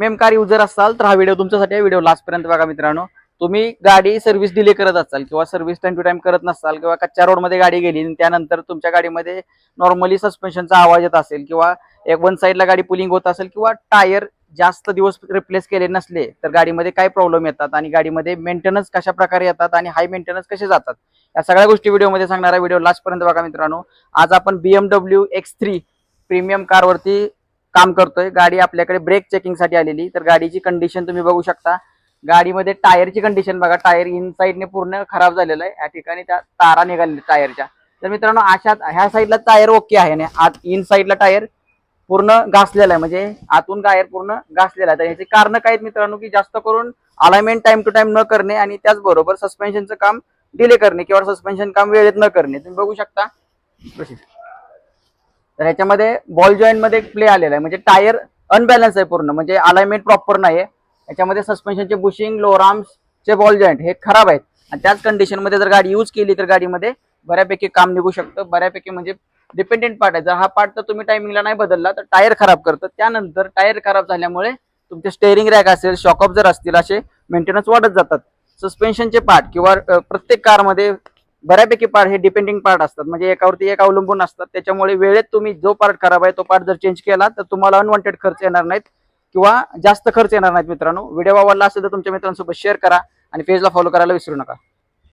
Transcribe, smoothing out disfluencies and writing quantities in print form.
Premium car user असाल तर हा व्हिडिओ तुमच्यासाठी आहे. व्हिडिओ लास्ट पर्यंत बघा मित्रांनो. तुम्ही गाडी सर्व्हिस डिले करत असाल किंवा सर्व्हिस टाइम टू टाइम करत नसाल किंवा कच्च्या रोडमध्ये गाडी गेली आणि त्यानंतर तुमच्या गाडीमध्ये नॉर्मली सस्पेन्शनचा आवाज येत असेल किंवा एक वन साईडला गाडी पुलिंग होत असेल किंवा टायर जास्त दिवस रिप्लेस केले नसले तर गाडीमध्ये काय प्रॉब्लेम येतात आणि गाडीमध्ये मेंटेनन्स कशा प्रकारे येतात आणि हाय मेंटेनन्स कसे जातात या सगळ्या गोष्टी व्हिडिओमध्ये सांगणार आहे. व्हिडिओ लास्ट पर्यंत बघा मित्रांनो. आज आपण BMW X3 प्रीमियम कारवरती काम करतोय. गाडी आपल्याकडे ब्रेक चेकिंग साठी आलेली. तर गाडीची कंडिशन तुम्ही बघू शकता. गाडीमध्ये टायरची कंडिशन बघा. टायर इनसाइडने पूर्ण खराब झालेला आहे. या ठिकाणी त्या तारा निघालेल्या टायरच्या. तर मित्रांनो अशा ह्या साईडला टायर ओके आहे आणि आत इन साईडला टायर पूर्ण घासलेला आहे, म्हणजे आतून टायर पूर्ण घासलेला आहे. तर याचे कारण काय आहेत मित्रांनो, की जास्त करून अलाइनमेंट टाइम टू टाइम न करणे आणि त्याचबरोबर सस्पेन्शनचं काम डिले करणे किंवा सस्पेन्शन काम वेळेत न करणे. तुम्ही बघू शकता. तर ह्याच्यामध्ये बॉल जॉईंट मध्ये प्ले आलेला आहे, म्हणजे टायर अनबॅलन्स आहे पूर्ण, म्हणजे अलाइनमेंट प्रॉपर नाही आहे. याच्यामध्ये सस्पेन्शनचे बुशिंग, लोअर आर्म्सचे बॉल जॉईंट हे खराब आहेत आणि त्याच कंडिशन मध्ये जर गाडी यूज केली तर गाडीमध्ये बऱ्यापैकी काम निघू शकतं. बऱ्यापैकी म्हणजे डिपेंडेंट पार्ट आहे. जर हा पार्ट तर तुम्ही टायमिंगला नाही बदलला तर टायर खराब करतं. त्यानंतर टायर खराब झाल्यामुळे तुमचे स्टेअरिंग रॅक असेल, शॉक ऑब्झर असतील, असे मेंटेनन्स वाढत जातात. सस्पेन्शनचे पार्ट किंवा प्रत्येक कारमध्ये बऱ्यापैकी पार्ट हे डिपेंडिंग पार्ट असतात, म्हणजे एकावरती एक अवलंबून असतात. त्याच्यामुळे वेळेत तुम्ही जो पार्ट खराब आहे तो पार्ट जर चेंज केला तर तुम्हाला अनवॉन्टेड खर्च येणार नाहीत किंवा जास्त खर्च येणार नाहीत. मित्रांनो, व्हिडिओ आवडला असेल तर तुमच्या मित्रांसोबत शेअर करा आणि पेजला फॉलो करायला विसरू नका.